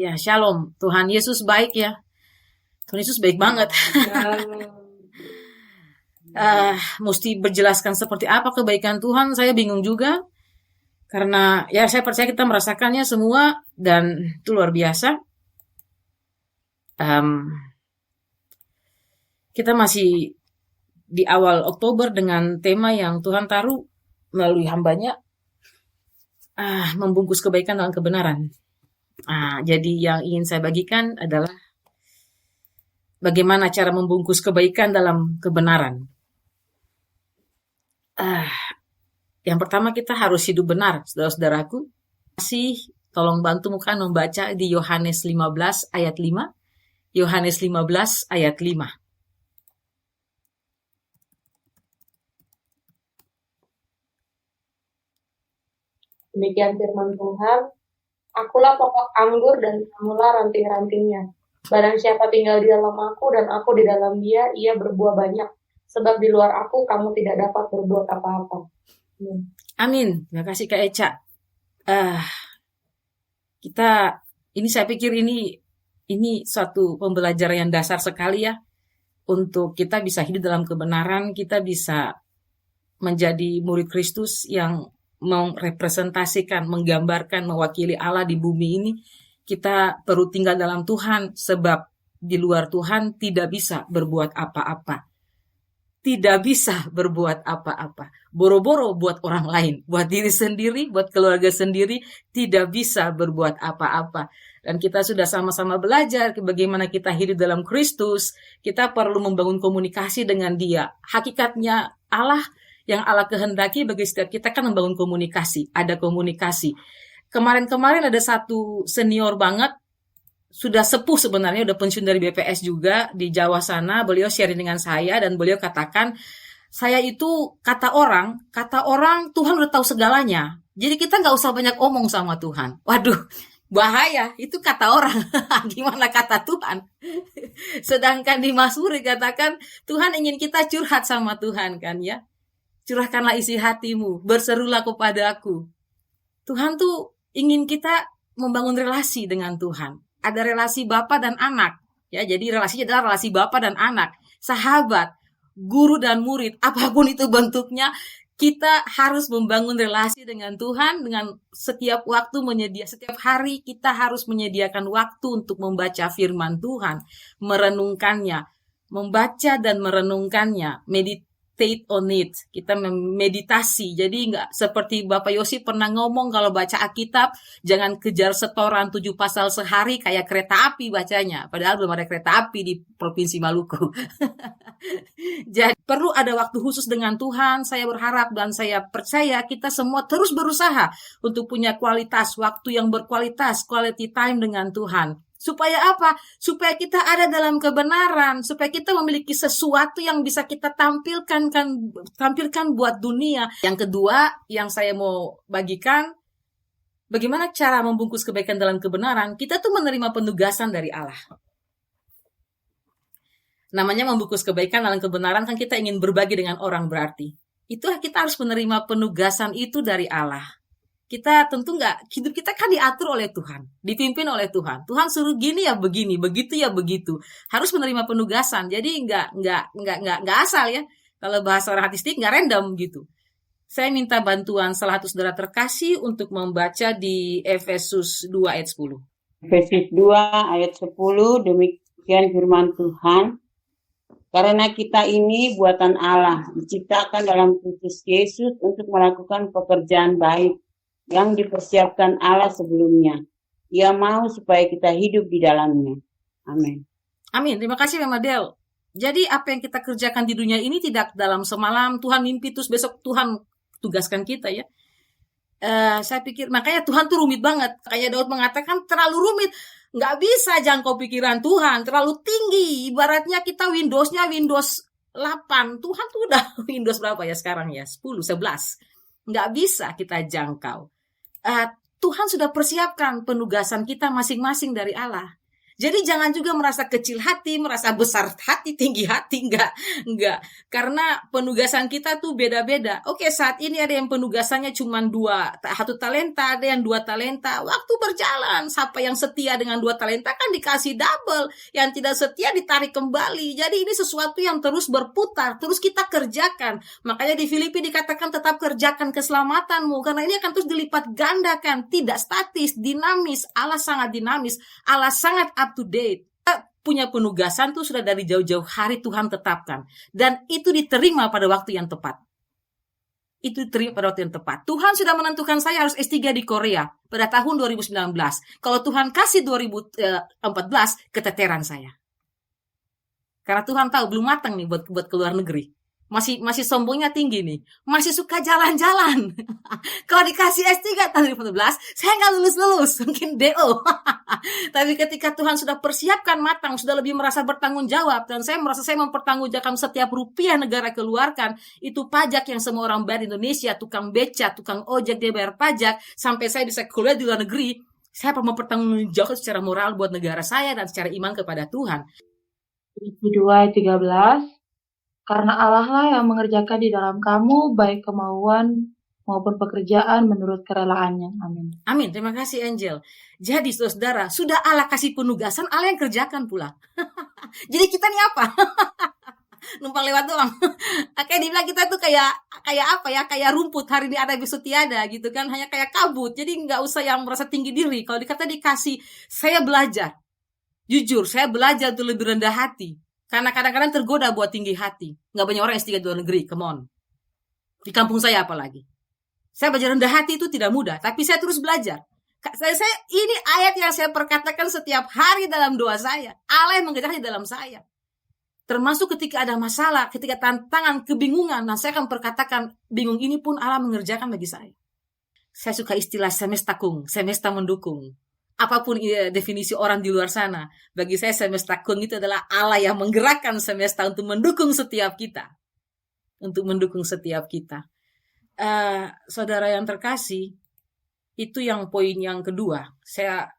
Ya, shalom. Tuhan Yesus baik ya. Tuhan Yesus baik banget. Mesti berjelaskan seperti apa kebaikan Tuhan, saya bingung juga. Karena ya saya percaya kita merasakannya semua dan itu luar biasa. Kita masih di awal Oktober dengan tema yang Tuhan taruh melalui hambanya, membungkus kebaikan dengan kebenaran. Jadi yang ingin saya bagikan adalah bagaimana cara membungkus kebaikan dalam kebenaran. Yang pertama kita harus hidup benar, saudara-saudaraku. Tolong bantu mukan membaca di Yohanes 15 ayat 5. Yohanes 15 ayat 5. Demikian firman Tuhan, akulah pokok anggur dan kamulah ranting-rantingnya. Barang siapa tinggal di dalam aku dan aku di dalam dia, ia berbuah banyak. Sebab di luar aku kamu tidak dapat berbuat apa-apa. Amin. Terima kasih Kak Eca. Saya pikir ini suatu pembelajaran yang dasar sekali ya. Untuk kita bisa hidup dalam kebenaran, kita bisa menjadi murid Kristus yang merepresentasikan, menggambarkan, mewakili Allah di bumi ini. Kita perlu tinggal dalam Tuhan, sebab di luar Tuhan tidak bisa berbuat apa-apa. Tidak bisa berbuat apa-apa. Boro-boro buat orang lain, buat diri sendiri, buat keluarga sendiri, tidak bisa berbuat apa-apa. Dan kita sudah sama-sama belajar bagaimana kita hidup dalam Kristus. Kita perlu membangun komunikasi dengan Dia. Hakikatnya Allah, yang Allah kehendaki bagi setiap kita kan membangun komunikasi. Ada komunikasi. Kemarin-kemarin ada satu senior banget, sudah sepuh sebenarnya, udah pensiun dari BPS juga di Jawa sana. Beliau sharing dengan saya dan beliau katakan, saya itu kata orang Tuhan udah tahu segalanya. Jadi kita nggak usah banyak omong sama Tuhan. Waduh, bahaya, itu kata orang. Gimana kata Tuhan? Sedangkan di Mazmur dikatakan Tuhan ingin kita curhat sama Tuhan kan ya. Curahkanlah isi hatimu, berserulah kepadaku. Tuhan tuh ingin kita membangun relasi dengan Tuhan. Ada relasi bapa dan anak. Ya, jadi relasinya adalah relasi bapa dan anak, sahabat, guru dan murid, apapun itu bentuknya, kita harus membangun relasi dengan Tuhan dengan setiap waktu setiap hari kita harus menyediakan waktu untuk membaca firman Tuhan, merenungkannya, membaca dan merenungkannya, meditate on it. Kita meditasi. Jadi nggak seperti Bapak Yosi pernah ngomong kalau baca Alkitab, jangan kejar setoran 7 pasal sehari kayak kereta api bacanya. Padahal belum ada kereta api di Provinsi Maluku. Jadi perlu ada waktu khusus dengan Tuhan. Saya berharap dan saya percaya kita semua terus berusaha untuk punya kualitas waktu yang berkualitas, quality time dengan Tuhan. Supaya apa? Supaya kita ada dalam kebenaran, supaya kita memiliki sesuatu yang bisa kita tampilkan buat dunia. Yang kedua, yang saya mau bagikan, bagaimana cara membungkus kebaikan dalam kebenaran? Kita tuh menerima penugasan dari Allah. Namanya membungkus kebaikan dalam kebenaran kan kita ingin berbagi dengan orang berarti. Itulah kita harus menerima penugasan itu dari Allah. Kita tentu hidup kita kan diatur oleh Tuhan, dipimpin oleh Tuhan. Tuhan suruh gini ya begini, begitu ya begitu. Harus menerima penugasan. Jadi nggak asal ya. Kalau bahasa orang artistik nggak random gitu. Saya minta bantuan salah satu saudara terkasih untuk membaca di Efesus 2 ayat 10. Efesus 2 ayat 10, demikian firman Tuhan. Karena kita ini buatan Allah, diciptakan dalam Kristus Yesus untuk melakukan pekerjaan baik yang dipersiapkan Allah sebelumnya. Ia mau supaya kita hidup di dalamnya. Amin. Amin. Terima kasih Mama Del. Jadi apa yang kita kerjakan di dunia ini tidak dalam semalam. Tuhan mimpi terus besok Tuhan tugaskan kita ya. Saya pikir makanya Tuhan tuh rumit banget. Kayak Daud mengatakan terlalu rumit. Nggak bisa jangkau pikiran Tuhan. Terlalu tinggi. Ibaratnya kita Windowsnya Windows 8. Tuhan tuh udah Windows berapa ya sekarang ya? 10, 11. Nggak bisa kita jangkau. Tuhan sudah persiapkan penugasan kita masing-masing dari Allah. Jadi jangan juga merasa kecil hati, merasa besar hati, tinggi hati, enggak. Karena penugasan kita tuh beda-beda. Oke, saat ini ada yang penugasannya cuma 1 talenta, ada yang 2 talenta. Waktu berjalan, siapa yang setia dengan 2 talenta kan dikasih double, yang tidak setia ditarik kembali. Jadi ini sesuatu yang terus berputar, terus kita kerjakan. Makanya di Filipi dikatakan tetap kerjakan keselamatanmu, karena ini akan terus dilipat gandakan, tidak statis, dinamis. Allah sangat dinamis, Allah sangat up to date. Kita punya penugasan tuh sudah dari jauh-jauh hari Tuhan tetapkan. Dan itu diterima pada waktu yang tepat. Itu diterima pada waktu yang tepat. Tuhan sudah menentukan saya harus S3 di Korea pada tahun 2019. Kalau Tuhan kasih 2014, keteteran saya. Karena Tuhan tahu belum matang nih buat keluar negeri. Masih sombongnya tinggi nih. Masih suka jalan-jalan. Kalau dikasih S3 tahun 2014, saya nggak lulus-lulus. Mungkin DO. Tapi ketika Tuhan sudah persiapkan matang, sudah lebih merasa bertanggung jawab, dan saya merasa saya mempertanggungjawabkan setiap rupiah negara keluarkan, itu pajak yang semua orang bayar di Indonesia, tukang beca, tukang ojek, dia bayar pajak, sampai saya bisa kuliah di luar negeri, saya mempertanggungjawabkan secara moral buat negara saya dan secara iman kepada Tuhan. Filipi 2 ayat 13. Karena Allah lah yang mengerjakan di dalam kamu baik kemauan maupun pekerjaan menurut kerelaannya. Amin. Amin. Terima kasih Angel. Jadi saudara, sudah Allah kasih penugasan, Allah yang kerjakan pula. Jadi kita nih apa? Numpang lewat doang. Kayak dibilang kita tuh kayak apa ya? Kayak rumput, hari ini ada besok tiada gitu kan. Hanya kayak kabut. Jadi nggak usah yang merasa tinggi diri. Kalau dikasih, saya belajar. Jujur, saya belajar untuk lebih rendah hati. Karena kadang-kadang tergoda buat tinggi hati. Nggak banyak orang S3 di luar negeri, come on. Di kampung saya apalagi. Saya belajar rendah hati itu tidak mudah, tapi saya terus belajar. Ini ayat yang saya perkatakan setiap hari dalam doa saya. Allah yang mengerjakan di dalam saya. Termasuk ketika ada masalah, ketika tantangan, kebingungan, nah saya akan perkatakan, bingung ini pun Allah mengerjakan bagi saya. Saya suka istilah semestakung, semesta mendukung. Apapun definisi orang di luar sana, bagi saya semesta kun itu adalah Allah yang menggerakkan semesta untuk mendukung setiap kita. Untuk mendukung setiap kita. Saudara yang terkasih, itu yang poin yang kedua. Saya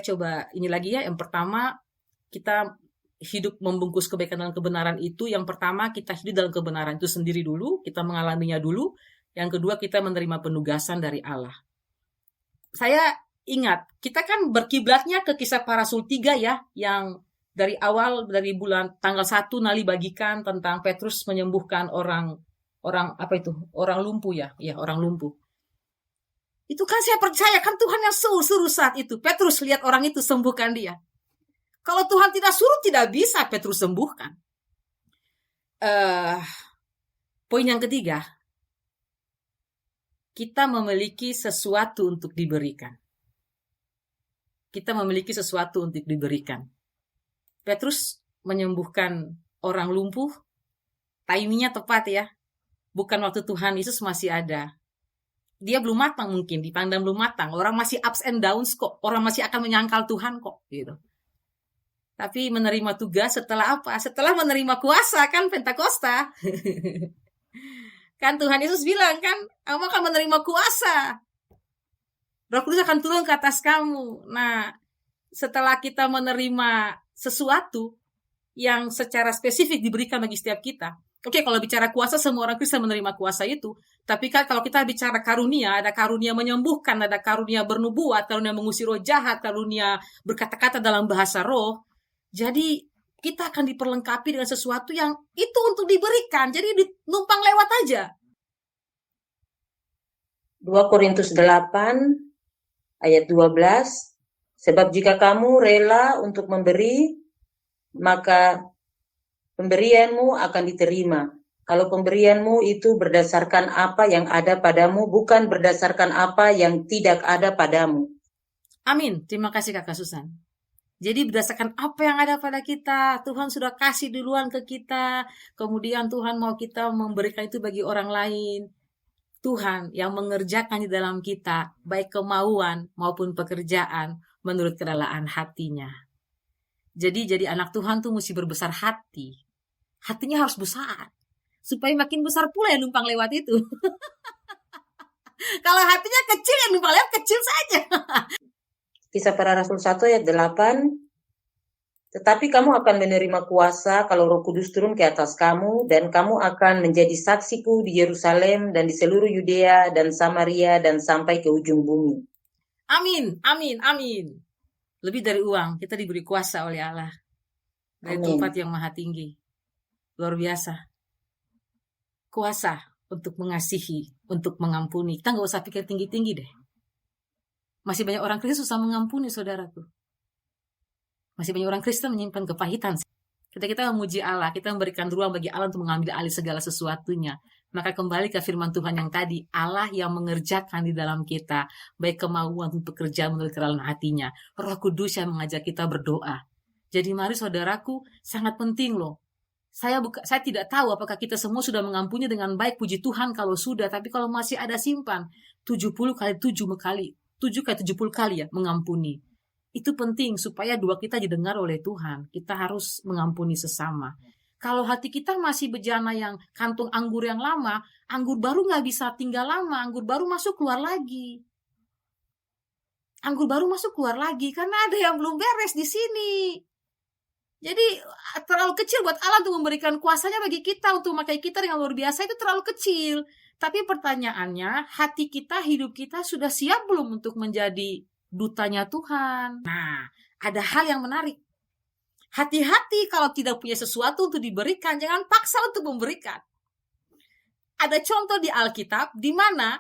coba ini lagi ya. Yang pertama, kita hidup membungkus kebaikan dan kebenaran itu. Yang pertama, kita hidup dalam kebenaran itu sendiri dulu. Kita mengalaminya dulu. Yang kedua, kita menerima penugasan dari Allah. Saya ingat, kita kan berkiblatnya ke Kisah Para Rasul 3 ya, yang dari awal, dari bulan tanggal 1 Nali bagikan tentang Petrus menyembuhkan orang lumpuh ya, orang lumpuh. Itu kan saya percaya kan Tuhan yang suruh saat itu. Petrus lihat orang itu sembuhkan dia. Kalau Tuhan tidak suruh, tidak bisa Petrus sembuhkan. Poin yang ketiga, kita memiliki sesuatu untuk diberikan. Kita memiliki sesuatu untuk diberikan. Petrus menyembuhkan orang lumpuh, timingnya tepat ya. Bukan waktu Tuhan Yesus masih ada. Dia belum matang mungkin, dipandang belum matang. Orang masih ups and downs kok. Orang masih akan menyangkal Tuhan kok. Gitu. Tapi menerima tugas setelah apa? Setelah menerima kuasa kan Pentakosta. Kan Tuhan Yesus bilang kan, kamu akan menerima kuasa. Roh Kudus akan turun ke atas kamu. Nah, setelah kita menerima sesuatu yang secara spesifik diberikan bagi setiap kita. Oke, kalau bicara kuasa, semua orang Kristen menerima kuasa itu. Tapi kan kalau kita bicara karunia, ada karunia menyembuhkan, ada karunia bernubuat, karunia mengusir roh jahat, karunia berkata-kata dalam bahasa roh. Jadi kita akan diperlengkapi dengan sesuatu yang itu untuk diberikan. Jadi numpang lewat aja. 2 Korintus 8 ayat 12, sebab jika kamu rela untuk memberi, maka pemberianmu akan diterima. Kalau pemberianmu itu berdasarkan apa yang ada padamu, bukan berdasarkan apa yang tidak ada padamu. Amin. Terima kasih Kakak Susan. Jadi berdasarkan apa yang ada pada kita, Tuhan sudah kasih duluan ke kita, kemudian Tuhan mau kita memberikan itu bagi orang lain. Tuhan yang mengerjakan di dalam kita, baik kemauan maupun pekerjaan, menurut kerelaan hatinya. Jadi anak Tuhan tuh mesti berbesar hati. Hatinya harus besar. Supaya makin besar pula yang numpang lewat itu. Kalau hatinya kecil, yang numpang lewat kecil saja. Kisah Para Rasul 1 ayat 8, Tetapi kamu akan menerima kuasa kalau Roh Kudus turun ke atas kamu, dan kamu akan menjadi saksiku di Yerusalem dan di seluruh Yudea dan Samaria dan sampai ke ujung bumi. Amin, amin, amin. Lebih dari uang, kita diberi kuasa oleh Allah. Dari Amin. tempat yang maha tinggi. Luar biasa. Kuasa untuk mengasihi, untuk mengampuni. Kita nggak usah pikir tinggi-tinggi deh. Masih banyak orang Kristen susah mengampuni, saudaraku. Masih banyak orang Kristen menyimpan kepahitan. Kita memuji Allah, kita memberikan ruang bagi Allah untuk mengambil alih segala sesuatunya. Maka kembali ke firman Tuhan yang tadi, Allah yang mengerjakan di dalam kita, baik kemauan untuk bekerja menurut kerelaan hatinya. Roh Kudus yang mengajak kita berdoa. Jadi mari saudaraku, sangat penting loh. Saya tidak tahu apakah kita semua sudah mengampuni dengan baik, puji Tuhan kalau sudah, tapi kalau masih ada simpan, 70 kali 70 kali ya mengampuni. Itu penting supaya doa kita didengar oleh Tuhan. Kita harus mengampuni sesama. Kalau hati kita masih bejana yang kantung anggur yang lama, anggur baru nggak bisa tinggal lama, anggur baru masuk keluar lagi. Anggur baru masuk keluar lagi karena ada yang belum beres di sini. Jadi terlalu kecil buat Allah untuk memberikan kuasanya bagi kita untuk memakai kita dengan luar biasa, itu terlalu kecil. Tapi pertanyaannya, hati kita, hidup kita sudah siap belum untuk menjadi dutanya Tuhan? Nah, ada hal yang menarik. Hati-hati kalau tidak punya sesuatu untuk diberikan, jangan paksa untuk memberikan. Ada contoh di Alkitab di mana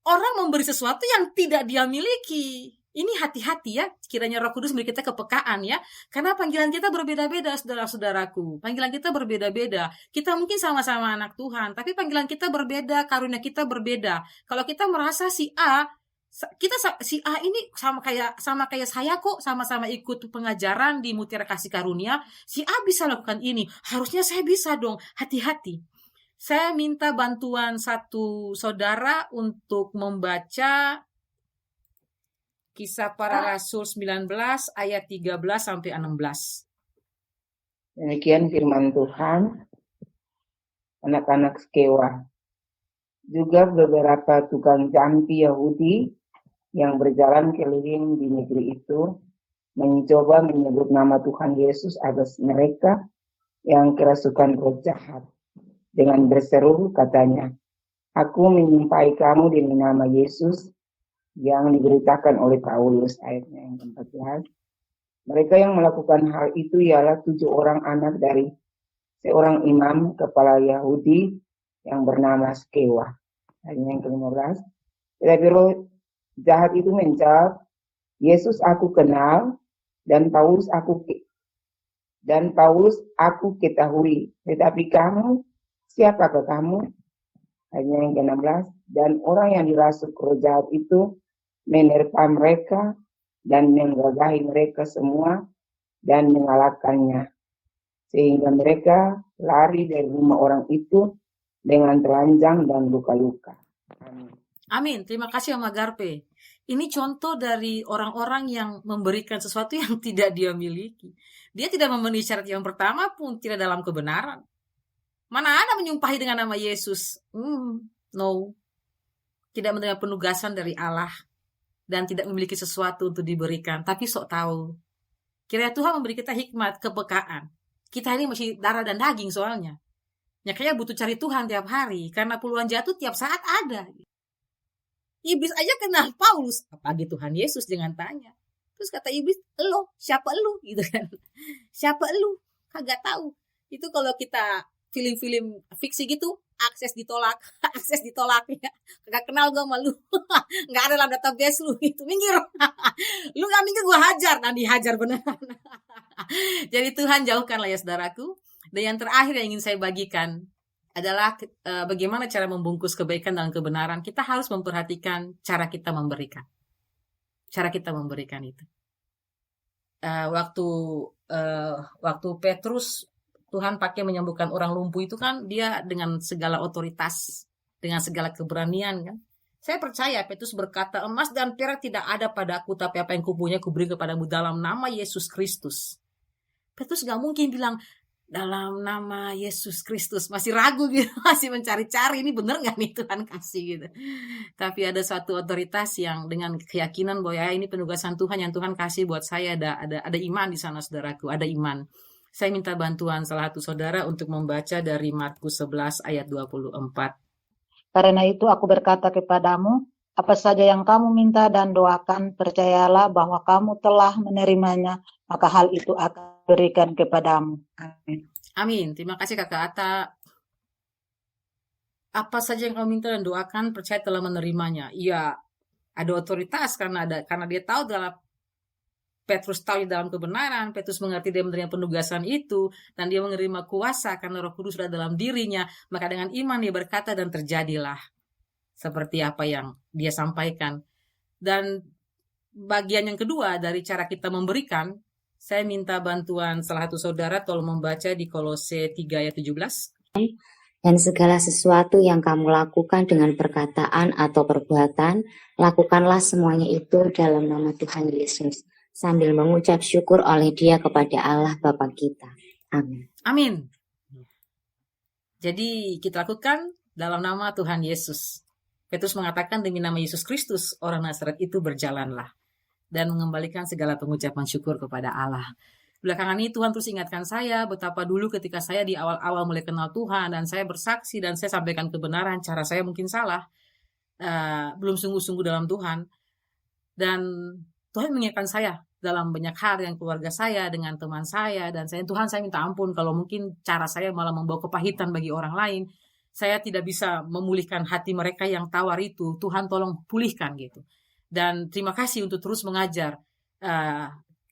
orang memberi sesuatu yang tidak dia miliki. Ini hati-hati ya, kiranya Roh Kudus memberi kita kepekaan ya. Karena panggilan kita berbeda-beda, saudara-saudaraku. Panggilan kita berbeda-beda. Kita mungkin sama-sama anak Tuhan, tapi panggilan kita berbeda, karunia kita berbeda. Kalau kita merasa si A ini sama kayak saya kok, sama-sama ikut pengajaran di Mutiara Kasih Karunia, si A bisa lakukan ini, harusnya saya bisa dong. Hati-hati. Saya minta bantuan satu saudara untuk membaca Kisah Para Rasul 19 ayat 13 sampai 16. Demikian firman Tuhan. Anak-anak Skewa. Juga beberapa tukang jampi Yahudi yang berjalan keliling di negeri itu mencoba menyebut nama Tuhan Yesus atas mereka yang kerasukan roh jahat. Dengan berseru katanya, "Aku menyumpahi kamu dengan nama Yesus yang diberitakan oleh Paulus." Ayatnya yang ke-14. Mereka yang melakukan hal itu ialah 7 orang anak dari seorang imam kepala Yahudi yang bernama Skewa. Ayatnya yang ke-15. Tetapi roh jahat itu menjawab, "Yesus aku kenal dan Paulus aku ketahui. Tetapi kamu, siapakah kamu?" Ayatnya yang ke-16. Dan orang yang dirasuk roh jahat itu menerpa mereka dan menggagahi mereka semua dan mengalahkannya, sehingga mereka lari dari rumah orang itu dengan telanjang dan luka-luka. Amin. Amin. Terima kasih Mama Garpe. Ini contoh dari orang-orang yang memberikan sesuatu yang tidak dia miliki. Dia tidak memenuhi syarat yang pertama pun, tidak dalam kebenaran. Mana ada menyumpahi dengan nama Yesus? No. Tidak menerima penugasan dari Allah. Dan tidak memiliki sesuatu untuk diberikan. Tapi sok tahu. Kiranya Tuhan memberi kita hikmat, kepekaan. Kita ini masih darah dan daging soalnya. Ya kayaknya butuh cari Tuhan tiap hari. Karena peluang jatuh tiap saat ada. Iblis aja kenal Paulus. Apalagi Tuhan Yesus, jangan tanya. Terus kata iblis, "Lo, siapa lu?" Gitu kan. Siapa lu? Kagak tahu. Itu kalau kita film-film fiksi gitu, akses ditolak ya. Kagak kenal gue sama lu. Nggak ada dalam database lu gitu. Minggir. Lu nggak minggir gue hajar. Nah dihajar beneran. Jadi Tuhan jauhkanlah ya saudaraku. Dan yang terakhir yang ingin saya bagikan adalah bagaimana cara membungkus kebaikan dan kebenaran. Kita harus memperhatikan cara kita memberikan. Cara kita memberikan itu. Waktu Petrus, Tuhan pakai menyembuhkan orang lumpuh itu kan, dia dengan segala otoritas, dengan segala keberanian kan. Saya percaya Petrus berkata, "Emas dan perak tidak ada padaku, tapi apa yang kupunyai kuberi kepadamu dalam nama Yesus Kristus." Petrus gak mungkin bilang, dalam nama Yesus Kristus. Masih ragu gitu, masih mencari-cari ini bener gak nih Tuhan kasih gitu. Tapi ada suatu otoritas yang dengan keyakinan bahwa ya ini penugasan Tuhan yang Tuhan kasih buat saya. Ada iman di sana saudaraku, ada iman. Saya minta bantuan salah satu saudara untuk membaca dari Markus 11 ayat 24. Karena itu aku berkata kepadamu, apa saja yang kamu minta dan doakan, percayalah bahwa kamu telah menerimanya, maka hal itu akan diberikan kepadamu. Amin. Amin. Terima kasih Kakak Ata. Apa saja yang kamu minta dan doakan, percaya telah menerimanya. Iya, ada otoritas karena dia tahu dalam Petrus tahu dalam kebenaran, Petrus mengerti dia menerima penugasan itu, dan dia menerima kuasa karena Roh Kudus sudah dalam dirinya, maka dengan iman dia berkata dan terjadilah seperti apa yang dia sampaikan. Dan bagian yang kedua dari cara kita memberikan, saya minta bantuan salah satu saudara tolong membaca di Kolose 3 ayat 17. Dan segala sesuatu yang kamu lakukan dengan perkataan atau perbuatan, lakukanlah semuanya itu dalam nama Tuhan Yesus, sambil mengucap syukur oleh Dia kepada Allah Bapa kita. Amin. Amin. Jadi kita lakukan dalam nama Tuhan Yesus. Petrus mengatakan demi nama Yesus Kristus, orang Nazaret itu berjalanlah. Dan mengembalikan segala pengucapan syukur kepada Allah. Belakangan ini Tuhan terus ingatkan saya betapa dulu ketika saya di awal-awal mulai kenal Tuhan dan saya bersaksi dan saya sampaikan kebenaran, cara saya mungkin salah, belum sungguh-sungguh dalam Tuhan. Dan Tuhan mengingatkan saya dalam banyak hal dengan keluarga saya, dengan teman saya, dan Tuhan saya minta ampun kalau mungkin cara saya malah membawa kepahitan bagi orang lain. Saya tidak bisa memulihkan hati mereka yang tawar itu. Tuhan tolong pulihkan gitu. Dan terima kasih untuk terus mengajar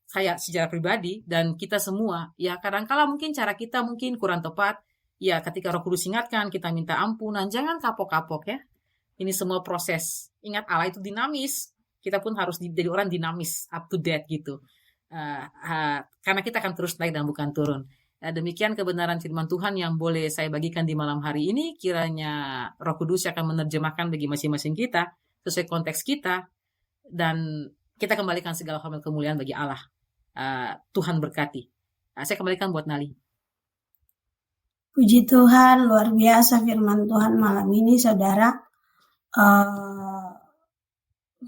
saya secara pribadi dan kita semua. Ya kadang-kala mungkin cara kita mungkin kurang tepat. Ya ketika Roh Kudus ingatkan, kita minta ampunan. Jangan kapok-kapok ya. Ini semua proses. Ingat Allah itu dinamis. Kita pun harus jadi orang dinamis, up to date gitu. Karena kita akan terus naik dan bukan turun. Demikian kebenaran firman Tuhan yang boleh saya bagikan di malam hari ini. Kiranya Roh Kudus akan menerjemahkan bagi masing-masing kita sesuai konteks kita. Dan kita kembalikan segala hormat kemuliaan bagi Allah. Tuhan berkati. Saya kembalikan buat Nali. Puji Tuhan, luar biasa firman Tuhan malam ini, saudara.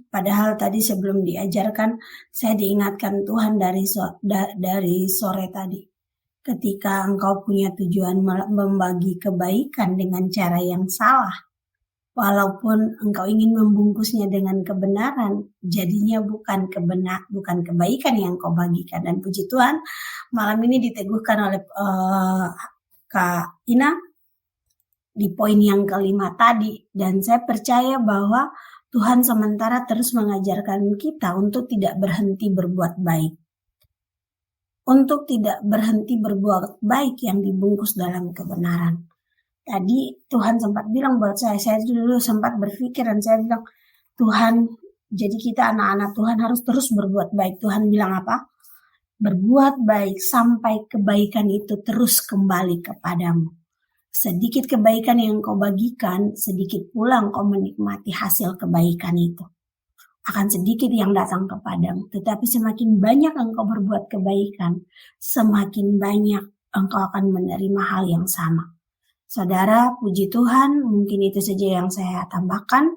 Padahal tadi sebelum diajarkan, saya diingatkan Tuhan dari sore tadi. Ketika engkau punya tujuan membagi kebaikan dengan cara yang salah, walaupun engkau ingin membungkusnya dengan kebenaran, jadinya bukan kebaikan yang engkau bagikan. Dan puji Tuhan, malam ini diteguhkan oleh Kak Ina di poin yang kelima tadi. Dan saya percaya bahwa Tuhan sementara terus mengajarkan kita untuk tidak berhenti berbuat baik. Untuk tidak berhenti berbuat baik yang dibungkus dalam kebenaran. Tadi Tuhan sempat bilang buat saya dulu sempat berpikir dan saya bilang, Tuhan, jadi kita anak-anak Tuhan harus terus berbuat baik. Tuhan bilang apa? Berbuat baik sampai kebaikan itu terus kembali kepadamu. Sedikit kebaikan yang kau bagikan, sedikit pula engkau menikmati hasil kebaikan itu. Akan sedikit yang datang kepadamu. Tetapi semakin banyak engkau berbuat kebaikan, semakin banyak engkau akan menerima hal yang sama. Saudara, puji Tuhan, mungkin itu saja yang saya tambahkan.